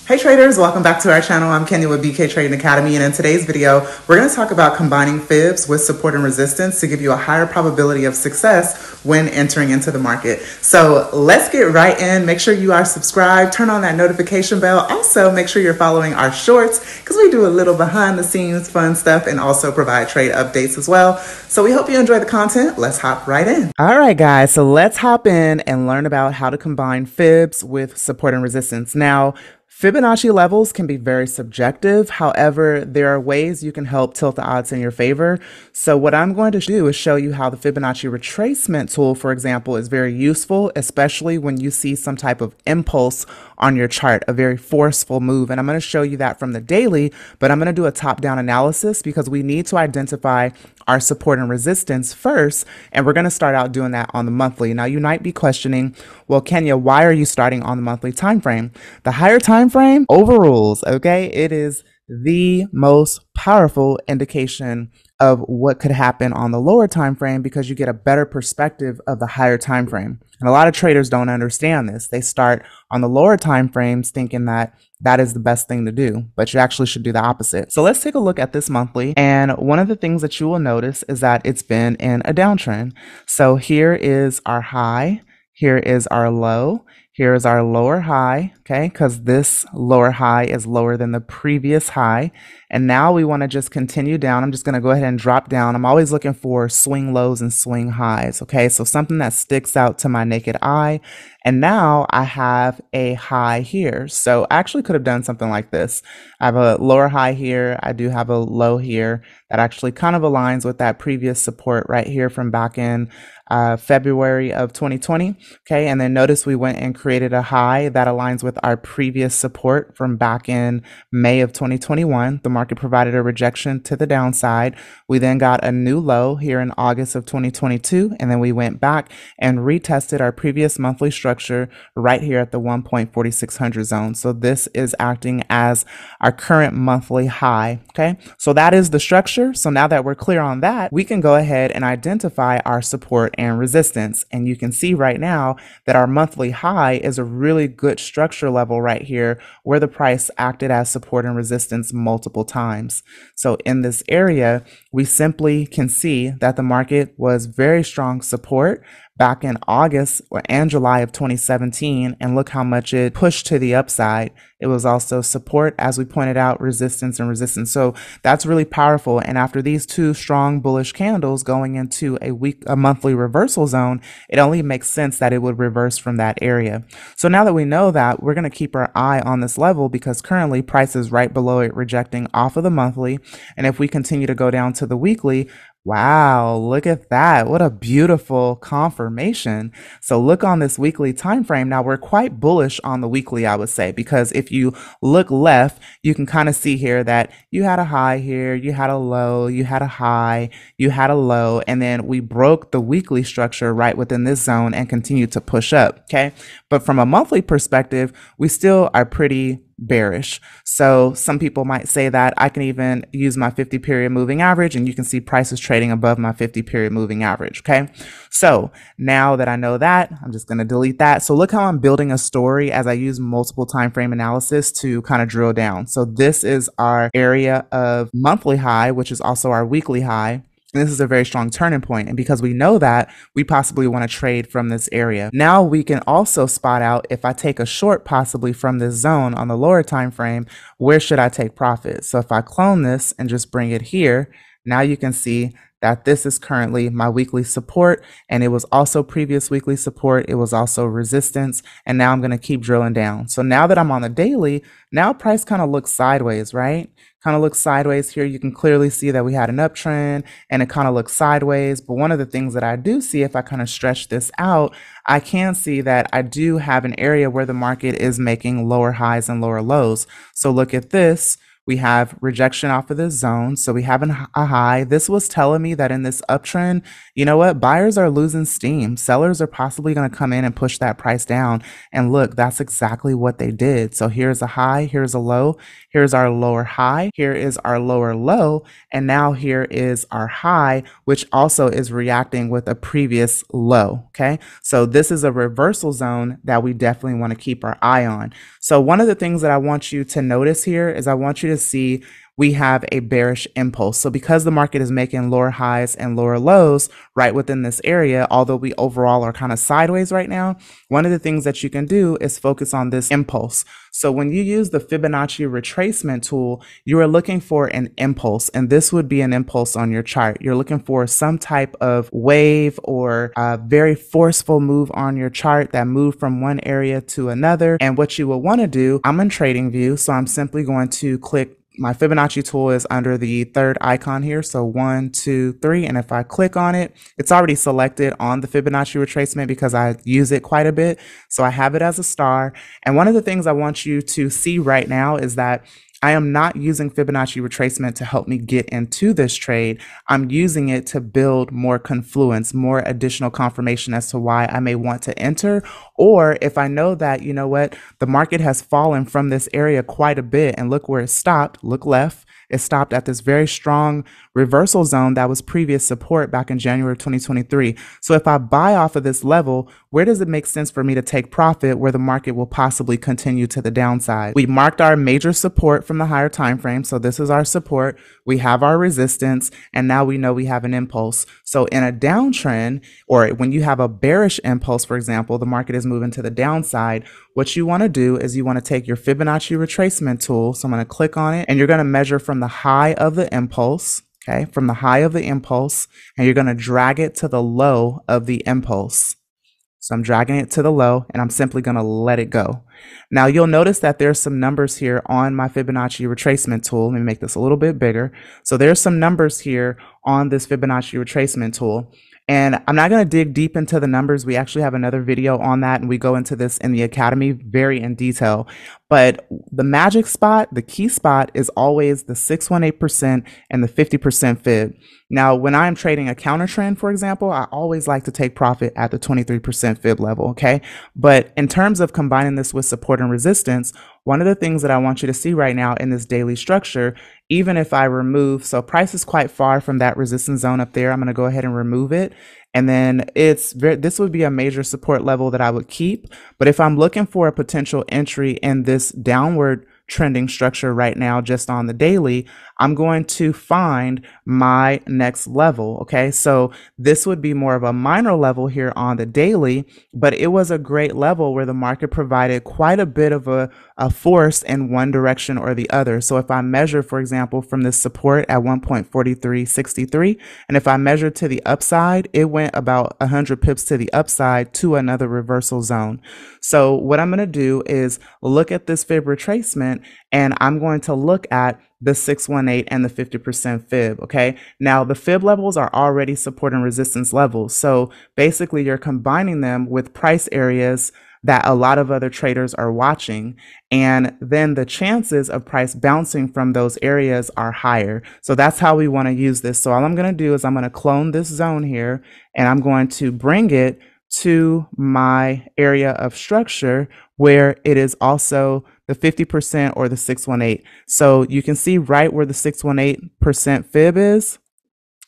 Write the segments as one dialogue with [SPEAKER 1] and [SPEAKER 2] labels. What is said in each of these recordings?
[SPEAKER 1] Hey traders, welcome back to our channel. I'm Kenya with BK Trading Academy, and in today's video, we're going to talk about combining fibs with support and resistance to give you a higher probability of success when entering into the market. So let's get right in. Make sure you are subscribed, turn on that notification bell. Also, make sure you're following our shorts because we do a little behind the scenes fun stuff and also provide trade updates as well. So we hope you enjoy the content. Let's hop right in. All right, guys, so let's hop in and learn about how to combine fibs with support and resistance. Now, Fibonacci levels can be very subjective. However, there are ways you can help tilt the odds in your favor. So what I'm going to do is show you how the Fibonacci retracement tool, for example, is very useful, especially when you see some type of impulse on your chart, a very forceful move. And I'm going to show you that from the daily, but I'm going to do a top-down analysis because we need to identify our support and resistance first. And we're going to start out doing that on the monthly. Now, you might be questioning, well, Kenya, why are you starting on the monthly time frame? The higher time frame overrules, okay? It is the most powerful indication of what could happen on the lower time frame because you get a better perspective of the higher time frame. And a lot of traders don't understand this. They start on the lower time frames thinking that that is the best thing to do, but you actually should do the opposite. So let's take a look at this monthly. And one of the things that you will notice is that it's been in a downtrend. So here is our high, here is our low, here is our lower high, okay, because this lower high is lower than the previous high. And now we want to just continue down. I'm just going to go ahead and drop down. I'm always looking for swing lows and swing highs, okay? So something that sticks out to my naked eye. And now I have a high here. So I actually could have done something like this. I have a lower high here. I do have a low here that actually kind of aligns with that previous support right here from back in February of 2020. Okay, and then notice we went and created a high that aligns with our previous support from back in May of 2021. The market provided a rejection to the downside. We then got a new low here in August of 2022, and then we went back and retested our previous monthly structure right here at the 1.4600 zone. So this is acting as our current monthly high. Okay, so that is the structure. So now that we're clear on that, we can go ahead and identify our support and resistance. And you can see right now that our monthly high is a really good structure level right here where the price acted as support and resistance multiple times. So in this area, we simply can see that the market was very strong support back in August and July of 2017, and look how much it pushed to the upside. It was also support, as we pointed out, resistance and resistance. So that's really powerful. And after these two strong bullish candles going into a monthly reversal zone, it only makes sense that it would reverse from that area. So now that we know that, we're going to keep our eye on this level because currently price is right below it, rejecting off of the monthly. And if we continue to go down to the weekly, wow, look at that. What a beautiful confirmation. So look on this weekly time frame. Now we're quite bullish on the weekly, I would say, because if you look left, you can kind of see here that you had a high here, you had a low, you had a high, you had a low, and then we broke the weekly structure right within this zone and continued to push up, okay? But from a monthly perspective, we still are pretty bearish. So some people might say that I can even use my 50 period moving average, and you can see prices trading above my 50 period moving average. Okay. So now that I know that, I'm just going to delete that. So look how I'm building a story as I use multiple time frame analysis to kind of drill down. So this is our area of monthly high, which is also our weekly high. And this is a very strong turning point. And because we know that, we possibly want to trade from this area. Now we can also spot out if I take a short possibly from this zone on the lower time frame, where should I take profit? So if I clone this and just bring it here, now you can see that this is currently my weekly support, and it was also previous weekly support. It was also resistance, and now I'm going to keep drilling down. So now that I'm on the daily, now price kind of looks sideways, right? Kind of looks sideways here. You can clearly see that we had an uptrend and it kind of looks sideways. But one of the things that I do see, if I kind of stretch this out, I can see that I do have an area where the market is making lower highs and lower lows. So look at this. We have rejection off of this zone. So we have a high. This was telling me that in this uptrend, you know what? Buyers are losing steam. Sellers are possibly going to come in and push that price down. And look, that's exactly what they did. So here's a high, here's a low, here's our lower high, here is our lower low, and now here is our high, which also is reacting with a previous low. Okay, so this is a reversal zone that we definitely want to keep our eye on. So one of the things that I want you to notice here is I want you to see we have a bearish impulse. So because the market is making lower highs and lower lows right within this area, although we overall are kind of sideways right now, one of the things that you can do is focus on this impulse. So when you use the Fibonacci retracement tool, you are looking for an impulse, and this would be an impulse on your chart. You're looking for some type of wave or a very forceful move on your chart that moved from one area to another. And what you will want to do, I'm in TradingView, so I'm simply going to click. My Fibonacci tool is under the third icon here. So 1, 2, 3. And if I click on it, it's already selected on the Fibonacci retracement because I use it quite a bit. So I have it as a star. And one of the things I want you to see right now is that I am not using Fibonacci retracement to help me get into this trade. I'm using it to build more confluence, more additional confirmation as to why I may want to enter. Or if I know that, you know what, the market has fallen from this area quite a bit and look where it stopped, look left. It stopped at this very strong reversal zone that was previous support back in January 2023. So if I buy off of this level, where does it make sense for me to take profit where the market will possibly continue to the downside? We marked our major support from the higher time frame. So this is our support. We have our resistance, and now we know we have an impulse. So in a downtrend, or when you have a bearish impulse, for example, the market is moving to the downside, what you want to do is you want to take your Fibonacci retracement tool. So I'm going to click on it, and you're going to measure from the high of the impulse, okay, from the high of the impulse, and you're going to drag it to the low of the impulse. So I'm dragging it to the low, and I'm simply going to let it go. Now you'll notice that there's some numbers here on my Fibonacci retracement tool. Let me make this a little bit bigger. So there's some numbers here on this Fibonacci retracement tool. And I'm not going to dig deep into the numbers. We actually have another video on that, and we go into this in the Academy very in detail. But the magic spot, the key spot, is always the 618% and the 50% fib. Now, when I'm trading a counter trend, for example, I always like to take profit at the 23% fib level, okay? But in terms of combining this with support and resistance, one of the things that I want you to see right now in this daily structure, even if I remove, so price is quite far from that resistance zone up there, I'm going to go ahead and remove it. And then this would be a major support level that I would keep. But if I'm looking for a potential entry in this downward trending structure right now, just on the daily, I'm going to find my next level. Okay, so this would be more of a minor level here on the daily, but it was a great level where the market provided quite a bit of a force in one direction or the other. So if I measure, for example, from this support at 1.4363, and if I measure to the upside, it went about 100 pips to the upside to another reversal zone. So what I'm going to do is look at this fib retracement, and I'm going to look at the 618 and the 50% fib. Okay, now the fib levels are already support and resistance levels. So basically you're combining them with price areas that a lot of other traders are watching, and then the chances of price bouncing from those areas are higher. So that's how we want to use this. So all I'm going to do is I'm going to clone this zone here, and I'm going to bring it to my area of structure where it is also the 50% or the 618. So you can see right where the 618% fib is.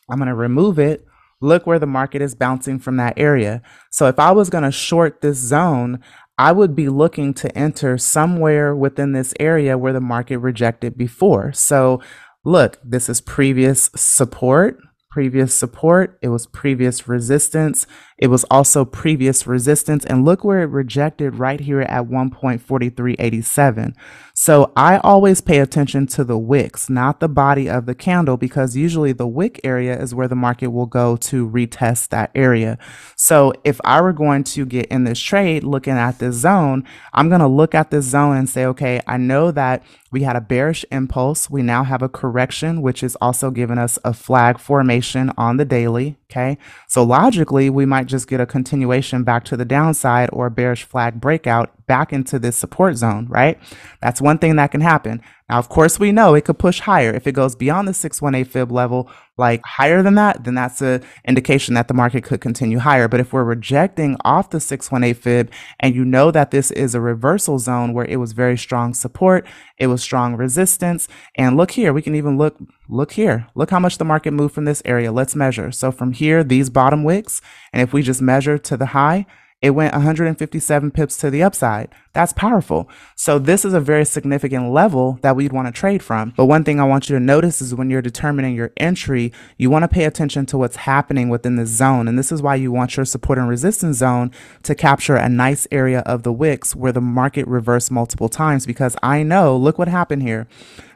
[SPEAKER 1] I'm going to remove it. Look where the market is bouncing from that area. So if I was going to short this zone, I would be looking to enter somewhere within this area where the market rejected before. So look, this is previous support. It was previous resistance. It was also previous resistance. And look where it rejected right here at 1.4387. So I always pay attention to the wicks, not the body of the candle, because usually the wick area is where the market will go to retest that area. So if I were going to get in this trade looking at this zone, I'm going to look at this zone and say, okay, I know that We had a bearish impulse. We now have a correction, which is also giving us a flag formation on the daily. Okay, so logically, we might just get a continuation back to the downside or a bearish flag breakout back into this support zone, right? That's one thing that can happen. Now, of course, we know it could push higher. If it goes beyond the 618 fib level, like higher than that, then that's an indication that the market could continue higher. But if we're rejecting off the 618 fib and you know that this is a reversal zone where it was very strong support, it was strong resistance, and look here, we can even look here. Look how much the market moved from this area. Let's measure. So from here, these bottom wicks, and if we just measure to the high, it went 157 pips to the upside. That's powerful. So this is a very significant level that we'd want to trade from. But one thing I want you to notice is when you're determining your entry, you want to pay attention to what's happening within the zone. And this is why you want your support and resistance zone to capture a nice area of the wicks where the market reversed multiple times, because I know, look what happened here.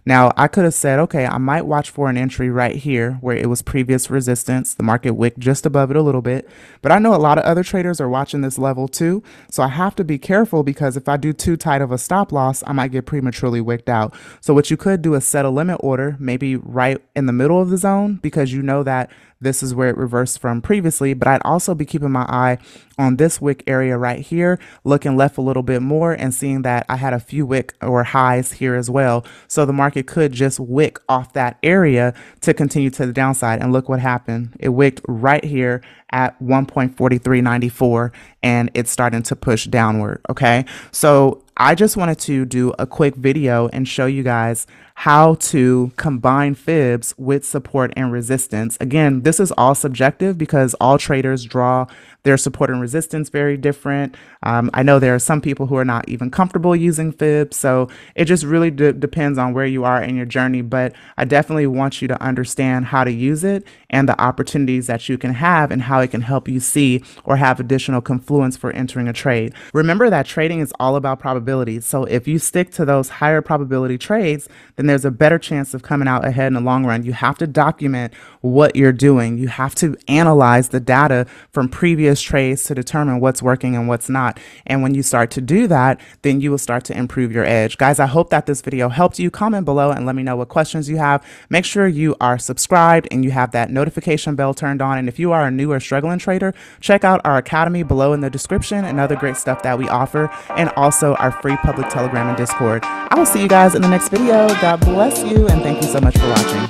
[SPEAKER 1] Now, I could have said, okay, I might watch for an entry right here where it was previous resistance. The market wicked just above it a little bit. But I know a lot of other traders are watching this level too. So I have to be careful, because if I do too tight of a stop loss, I might get prematurely wicked out. So what you could do is set a limit order, maybe right in the middle of the zone, because you know that this is where it reversed from previously. But I'd also be keeping my eye on this wick area right here, looking left a little bit more and seeing that I had a few wick or highs here as well. So the market could just wick off that area to continue to the downside. And look what happened. It wicked right here at 1.4394 and it's starting to push downward. Okay, so I just wanted to do a quick video and show you guys how to combine fibs with support and resistance. Again, this is all subjective because all traders draw their support and resistance very different. I know there are some people who are not even comfortable using fibs, so it just really depends on where you are in your journey. But I definitely want you to understand how to use it and the opportunities that you can have and how it can help you see or have additional confluence for entering a trade. Remember that trading is all about probabilities. So if you stick to those higher probability trades, then there's a better chance of coming out ahead in the long run. You have to document what you're doing. You have to analyze the data from previous trades to determine what's working and what's not. And when you start to do that, then you will start to improve your edge. Guys, I hope that this video helped you. Comment below and let me know what questions you have. Make sure you are subscribed and you have that notification bell turned on. And if you are a new or struggling trader, check out our academy below in the description and other great stuff that we offer, and also our free public Telegram and Discord. I will see you guys in the next video. God bless you, and thank you so much for watching.